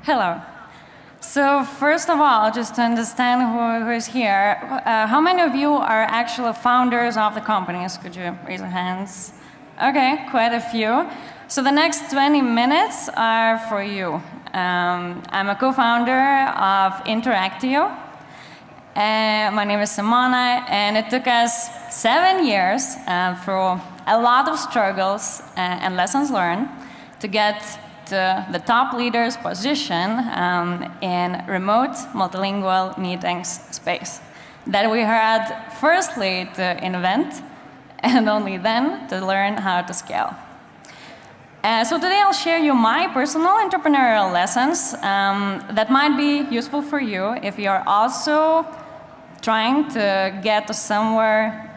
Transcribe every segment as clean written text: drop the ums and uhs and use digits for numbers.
Hello. So first of all, just to understand who is here, how many of you are actual founders of the companies? Could you raise your hands? Okay, quite a few. So the next 20 minutes are for you. I'm a co-founder of Interactio. My name is Simona, and it took us 7 years through a lot of struggles and lessons learned to get to the top leaders position in remote multilingual meetings space that we had firstly to invent and only then to learn how to scale. So today I'll share you my personal entrepreneurial lessons that might be useful for you if you're also trying to get to somewhere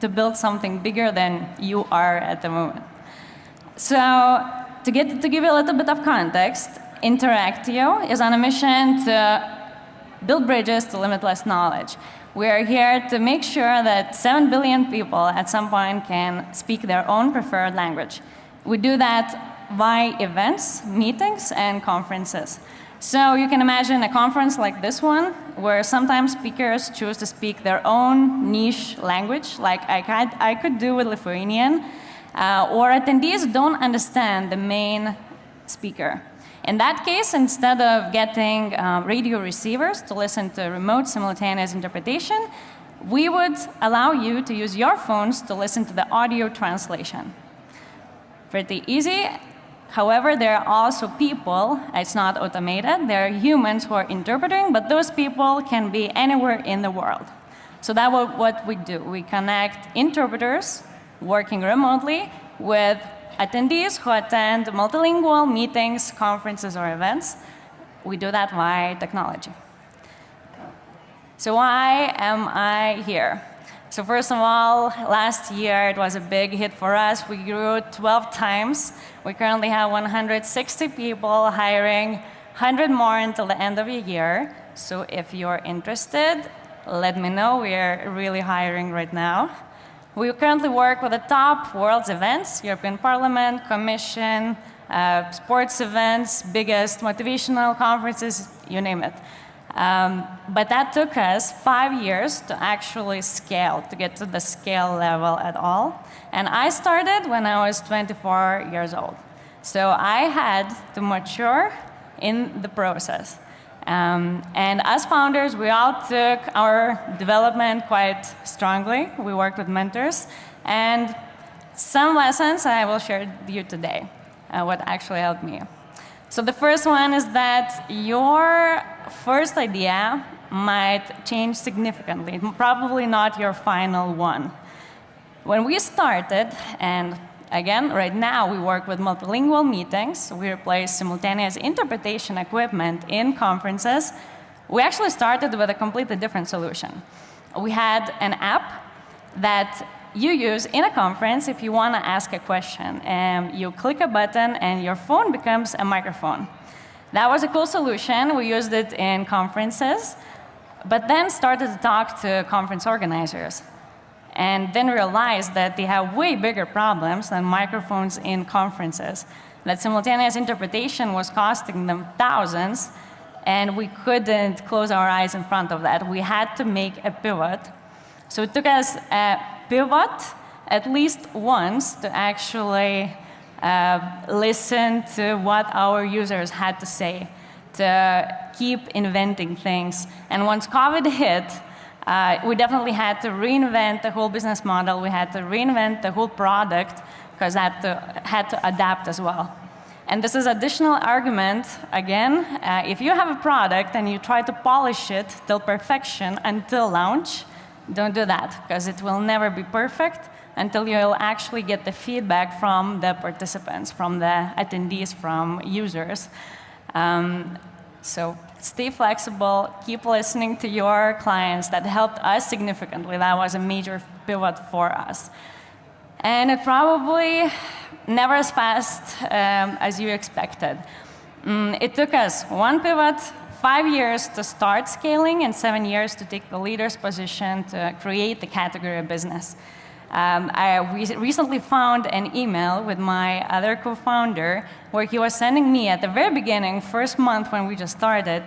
to build something bigger than you are at the moment. So to give you a little bit of context, Interactio is on a mission to build bridges to limitless knowledge. We are here to make sure that 7 billion people at some point can speak their own preferred language. We do that via events, meetings, and conferences. So you can imagine a conference like this one, where sometimes speakers choose to speak their own niche language, like I could do with Lithuanian, or attendees don't understand the main speaker. In that case, instead of getting radio receivers to listen to remote simultaneous interpretation, we would allow you to use your phones to listen to the audio translation. Pretty easy. However, there are also people, it's not automated, there are humans who are interpreting, but those people can be anywhere in the world. So that's what we do. We connect interpreters working remotely with attendees who attend multilingual meetings, conferences, or events. We do that via technology. So why am I here? So first of all, last year it was a big hit for us. We grew 12 times. We currently have 160 people hiring, 100 more until the end of the year. So if you're interested, let me know. We are really hiring right now. We currently work with the top world's events, European Parliament, Commission, sports events, biggest motivational conferences, you name it. But that took us 5 years to actually scale, to get to the scale level at all. And I started when I was 24 years old. So I had to mature in the process. And as founders, we all took our development quite strongly. We worked with mentors. And some lessons I will share with you today, what actually helped me. So the first one is that your first idea might change significantly, probably not your final one. When we started, and again, right now we work with multilingual meetings, we replace simultaneous interpretation equipment in conferences, we actually started with a completely different solution. We had an app that you use in a conference if you want to ask a question. You click a button and your phone becomes a microphone. That was a cool solution. We used it in conferences, but then started to talk to conference organizers. And then realized that they have way bigger problems than microphones in conferences. That simultaneous interpretation was costing them thousands, and we couldn't close our eyes in front of that. We had to make a pivot. So it took us a pivot at least once to actually listen to what our users had to say, to keep inventing things. And once COVID hit, we definitely had to reinvent the whole business model. We had to reinvent the whole product because that had to adapt as well. And this is additional argument, again, if you have a product and you try to polish it till perfection until launch, don't do that, because it will never be perfect until you'll actually get the feedback from the participants, from the attendees, from users. So stay flexible, keep listening to your clients. That helped us significantly. That was a major pivot for us. And it probably never as fast as you expected. It took us one pivot, 5 years to start scaling, and 7 years to take the leader's position to create the category of business. We recently found an email with my other co-founder where he was sending me at the very beginning, first month when we just started,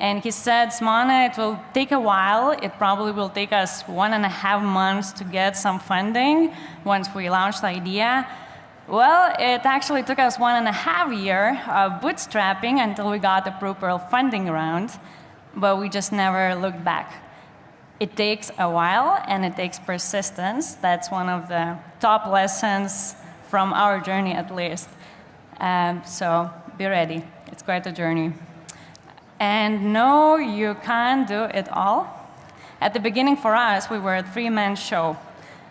and he said, Simona, it will take a while. It probably will take us 1.5 months to get some funding once we launch the idea. Well, it actually took us 1.5 years of bootstrapping until we got the proper funding round, but we just never looked back. It takes a while, and it takes persistence. That's one of the top lessons from our journey, at least. So be ready. It's quite a journey. And no, you can't do it all. At the beginning for us, we were a 3-man show.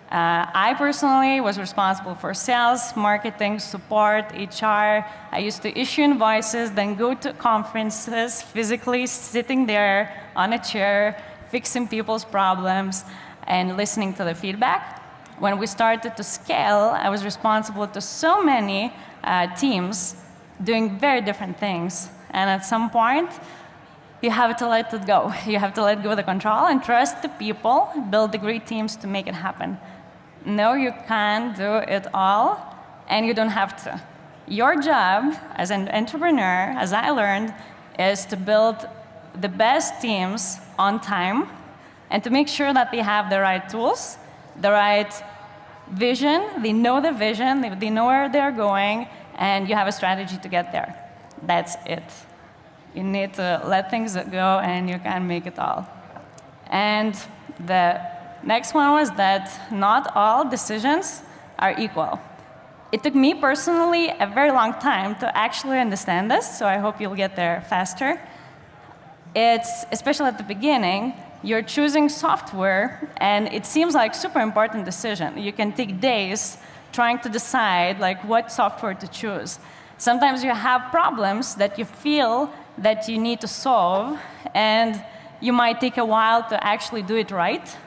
I personally was responsible for sales, marketing, support, HR. I used to issue invoices, then go to conferences, physically sitting there on a chair, fixing people's problems, and listening to the feedback. When we started to scale, I was responsible to so many teams doing very different things. And at some point, you have to let it go. You have to let go of the control and trust the people, build the great teams to make it happen. No, you can't do it all, and you don't have to. Your job as an entrepreneur, as I learned, is to build the best teams on time and to make sure that they have the right tools, the right vision, they know the vision, they know where they're going, and you have a strategy to get there. That's it. You need to let things go, and you can make it all. And the next one was that not all decisions are equal. It took me personally a very long time to actually understand this, so I hope you'll get there faster. It's, especially at the beginning, you're choosing software, and it seems like a super important decision. You can take days trying to decide what software to choose. Sometimes you have problems that you feel that you need to solve, and you might take a while to actually do it right,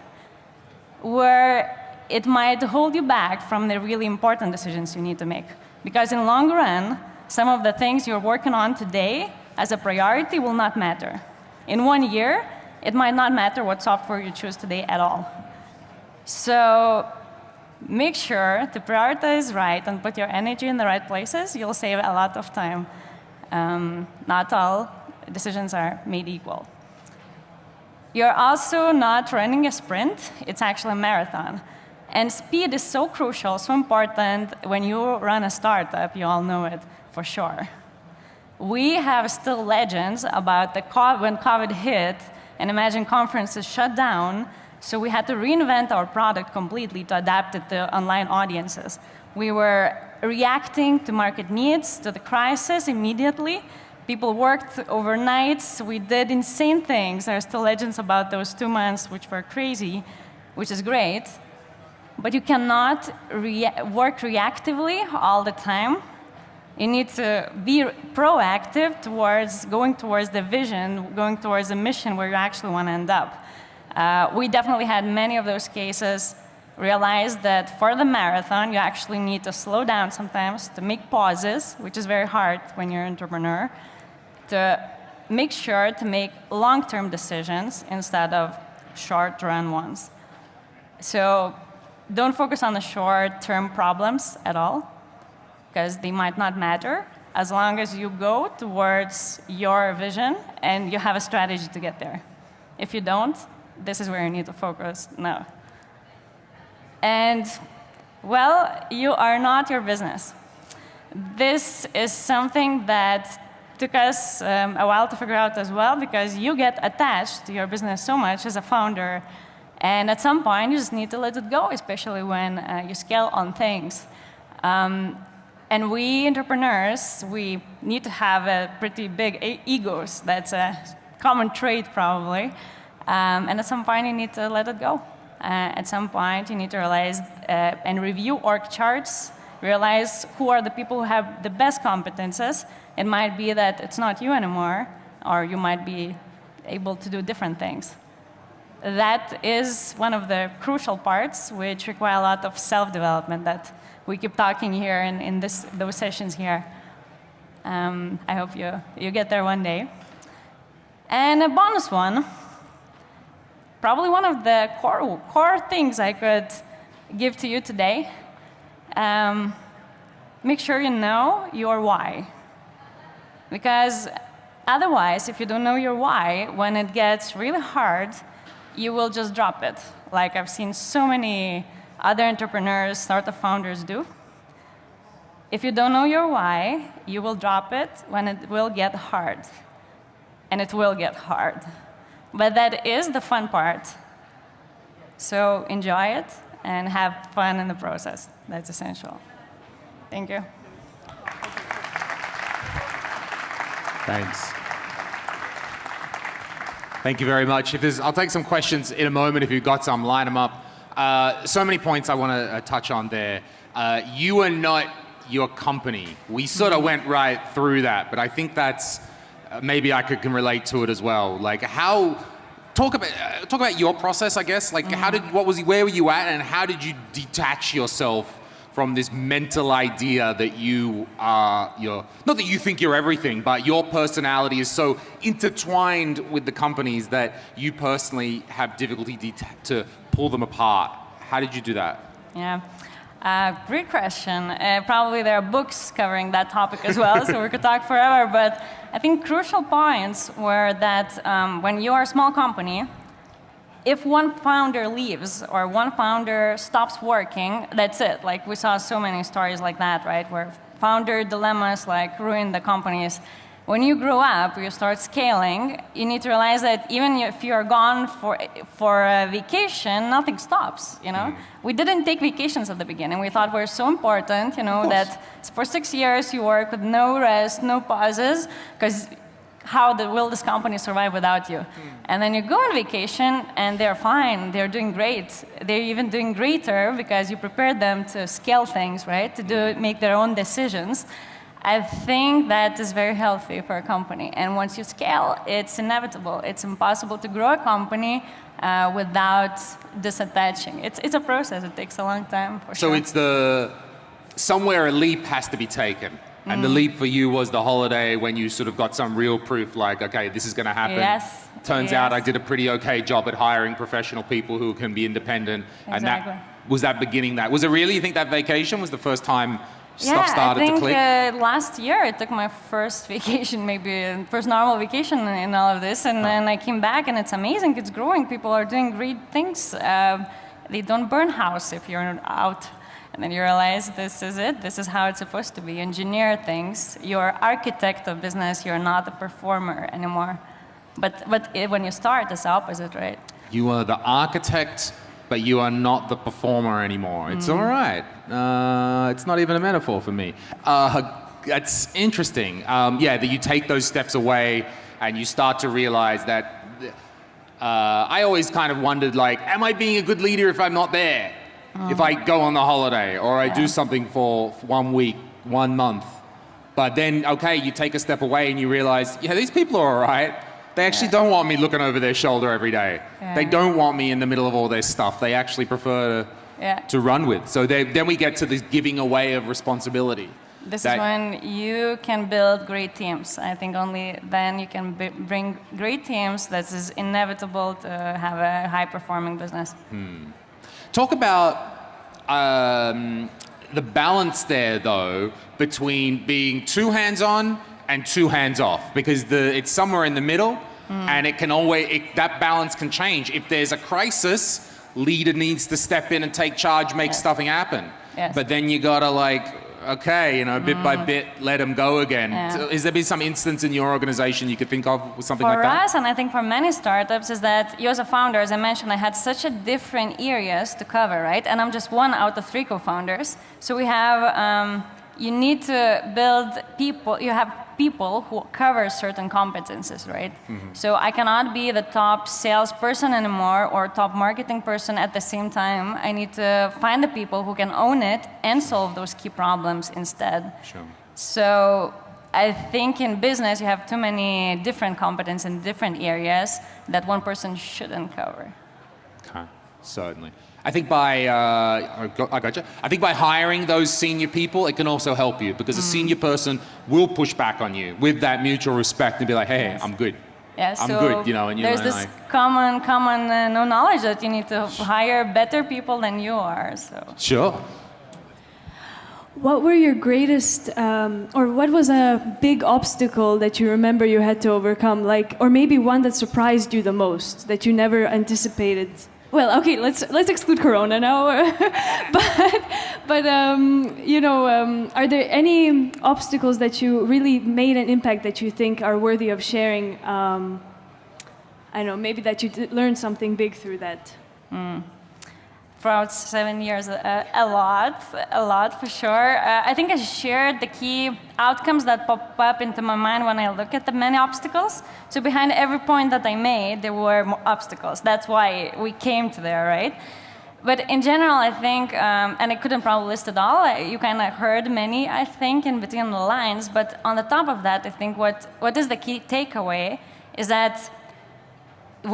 where it might hold you back from the really important decisions you need to make. Because in the long run, some of the things you're working on today as a priority will not matter. In 1 year, it might not matter what software you choose today at all. So make sure to prioritize right and put your energy in the right places. You'll save a lot of time. Not all decisions are made equal. You're also not running a sprint. It's actually a marathon. And speed is so crucial, so important when you run a startup. You all know it for sure. We have still legends about when COVID hit, and imagine conferences shut down, so we had to reinvent our product completely to adapt it to online audiences. We were reacting to market needs, to the crisis immediately. People worked overnights. We did insane things. There are still legends about those 2 months, which were crazy, which is great. But you cannot work reactively all the time. You need to be proactive towards going towards the vision, going towards the mission where you actually want to end up. We definitely had many of those cases. Realized that for the marathon, you actually need to slow down sometimes, to make pauses, which is very hard when you're an entrepreneur, to make sure to make long-term decisions instead of short-run ones. So don't focus on the short-term problems at all, because they might not matter, as long as you go towards your vision and you have a strategy to get there. If you don't, this is where you need to focus now. And, well, you are not your business. This is something that took us a while to figure out as well, because you get attached to your business so much as a founder, and at some point you just need to let it go, especially when you scale on things. And we entrepreneurs, we need to have a pretty big egos. That's a common trait, probably. And at some point, you need to let it go. At some point, you need to realize and review org charts, realize who are the people who have the best competences. It might be that it's not you anymore, or you might be able to do different things. That is one of the crucial parts, which require a lot of self-development that we keep talking here in those sessions here. I hope you get there one day. And a bonus one, probably one of the core things I could give to you today. Make sure you know your why. Because otherwise, if you don't know your why, when it gets really hard, you will just drop it. Like I've seen so many other entrepreneurs, startup founders do. If you don't know your why, you will drop it when it will get hard. And it will get hard. But that is the fun part. So enjoy it and have fun in the process. That's essential. Thank you. Thanks. Thank you very much. I'll take some questions in a moment. If you've got some, line them up. So many points I want to touch on there. You are not your company. We sort of went right through that, but I think that's maybe I can relate to it as well. Like talk about your process, I guess. Like where were you at, and how did you detach yourself from this mental idea that you are not that you think you're everything, but your personality is so intertwined with the companies that you personally have difficulty to pull them apart. How did you do that? Yeah. Great question. Probably there are books covering that topic as well, so we could talk forever. But I think crucial points were that when you are a small company, if one founder leaves or one founder stops working, that's it. Like we saw so many stories like that, right? Where founder dilemmas like ruin the companies. When you grow up, you start scaling, you need to realize that even if you're gone for a vacation, nothing stops, you know? We didn't take vacations at the beginning. We thought we're so important, you know, that for 6 years you work with no rest, no pauses, because how will this company survive without you? And then you go on vacation and they're fine, they're doing great. They're even doing greater because you prepared them to scale things, right? To make their own decisions. I think that is very healthy for a company. And once you scale, it's inevitable. It's impossible to grow a company without disattaching. It's a process. It takes a long time, for sure. So it's somewhere a leap has to be taken. And the leap for you was the holiday when you sort of got some real proof like, okay, this is going to happen. Yes. Turns out I did a pretty okay job at hiring professional people who can be independent. Exactly. And was that beginning that? Was it really, you think that vacation was the first time stuff started to click? I think last year I took my first vacation, maybe first normal vacation in all of this, and then I came back and it's amazing, it's growing, people are doing great things. They don't burn house if you're out. And then you realize this is it, this is how it's supposed to be. Engineer things, you're architect of business, you're not a performer anymore. But when you start, it's the opposite, right? You are the architect, but you are not the performer anymore. It's all right. It's not even a metaphor for me. That's interesting. Yeah, that you take those steps away and you start to realize that I always kind of wondered, like, am I being a good leader if I'm not there? If I go on the holiday or I do something for 1 week, 1 month. But then, okay, you take a step away and you realize, yeah, these people are all right. They actually don't want me looking over their shoulder every day. They don't want me in the middle of all their stuff. They actually prefer to run with. So then we get to this giving away of responsibility. This is when you can build great teams. I think only then you can bring great teams. That is inevitable to have a high-performing business. Talk about the balance there, though, between being too hands-on and too hands-off, because it's somewhere in the middle, and it can that balance can change. If there's a crisis, leader needs to step in and take charge, make stuff happen. But then you gotta okay, bit by bit, let them go again. So is there been some instance in your organization you could think of with something like that? For us, and I think for many startups, is that you as a founder, as I mentioned, I had such a different areas to cover, right? And I'm just 1 out of 3 co-founders. So we have, you need to build people, you have people who cover certain competences, right? So I cannot be the top salesperson anymore or top marketing person at the same time. I need to find the people who can own it and solve those key problems instead. So I think in business you have too many different competencies in different areas that one person shouldn't cover. Okay, certainly. I think I think by hiring those senior people, it can also help you, because a senior person will push back on you with that mutual respect and be like, hey, I'm good. Yeah, I'm so good, you know, and you there's learn, this like, common knowledge that you need to hire better people than you are. So sure. What were your greatest, or what was a big obstacle that you remember you had to overcome, like, or maybe one that surprised you the most, that you never anticipated? Well, okay, let's exclude Corona now. but you know, are there any obstacles that you really made an impact that you think are worthy of sharing? I don't know, maybe that you learned something big through that. throughout 7 years, a lot for sure. I think I shared the key outcomes that pop up into my mind when I look at the many obstacles. So behind every point that I made, there were more obstacles. That's why we came to there, right? But in general, I think, and I couldn't probably list it all, you kind of heard many, I think, in between the lines. But on the top of that, I think what is the key takeaway is that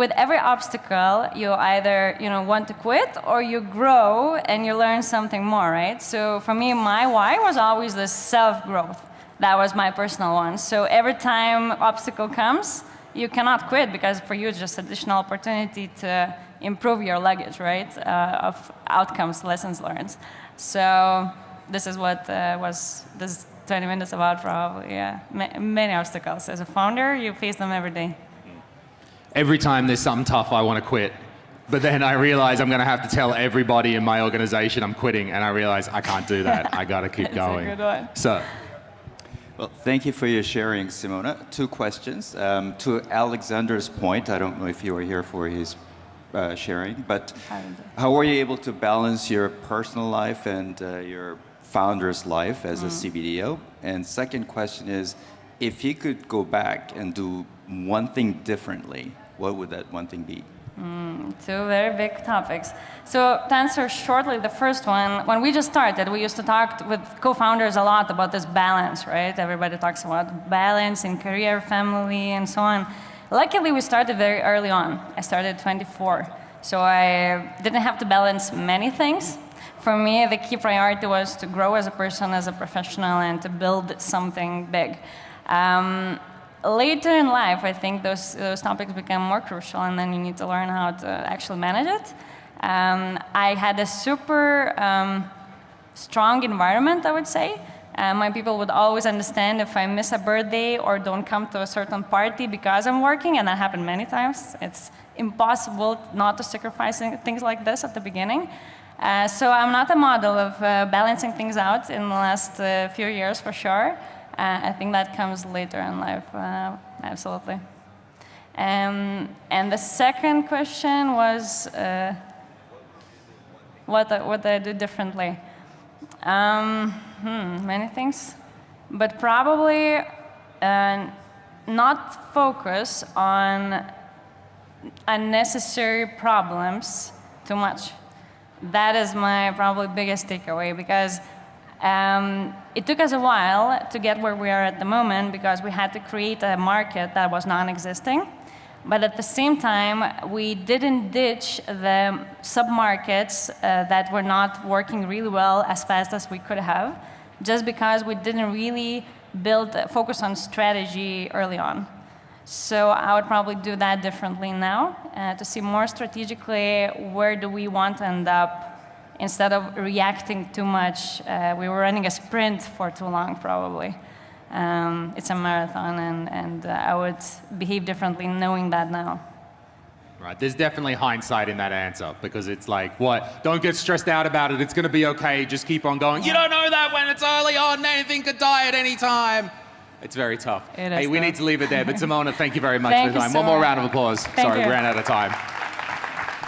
with every obstacle, you either want to quit or you grow and you learn something more, right? So for me, my why was always the self-growth. That was my personal one. So every time obstacle comes, you cannot quit because for you it's just additional opportunity to improve your luggage, right? Of outcomes, lessons learned. So this is what was this 20 minutes about probably, yeah. Many obstacles. As a founder, you face them every day. Every time there's something tough, I want to quit. But then I realize I'm going to have to tell everybody in my organization I'm quitting, and I realize I can't do that. I got to keep going. That's a good one. So, well, thank you for your sharing, Simona. 2 questions. To Alexander's point, I don't know if you were here for his sharing, but how were you able to balance your personal life and your founder's life as a CBDO? And second question is, if you could go back and do one thing differently, what would that one thing be? 2 very big topics. So to answer shortly, the first one, when we just started, we used to talk with co-founders a lot about this balance, right? Everybody talks about balance in career, family, and so on. Luckily, we started very early on. I started at 24. So I didn't have to balance many things. For me, the key priority was to grow as a person, as a professional, and to build something big. Later in life, I think those topics become more crucial, and then you need to learn how to actually manage it. I had a super strong environment, I would say. My people would always understand if I miss a birthday or don't come to a certain party because I'm working, and that happened many times. It's impossible not to sacrifice things like this at the beginning. So I'm not a model of balancing things out in the last few years, for sure. I think that comes later in life, absolutely. And the second question was what I do differently. Many things, but probably not focus on unnecessary problems too much. That is my probably biggest takeaway, because it took us a while to get where we are at the moment because we had to create a market that was non-existing. But at the same time, we didn't ditch the sub-markets that were not working really well as fast as we could have, just because we didn't really focus on strategy early on. So I would probably do that differently now, to see more strategically where do we want to end up. Instead of reacting too much, we were running a sprint for too long, probably. It's a marathon, and I would behave differently knowing that now. right, there's definitely hindsight in that answer, because it's like, what? Don't get stressed out about it. It's going to be okay. Just keep on going. You don't know that when it's early on. Anything could die at any time. It's very tough. Hey, we need to leave it there. But Simona, thank you very much for the time. One more round of applause. Sorry, we ran out of time.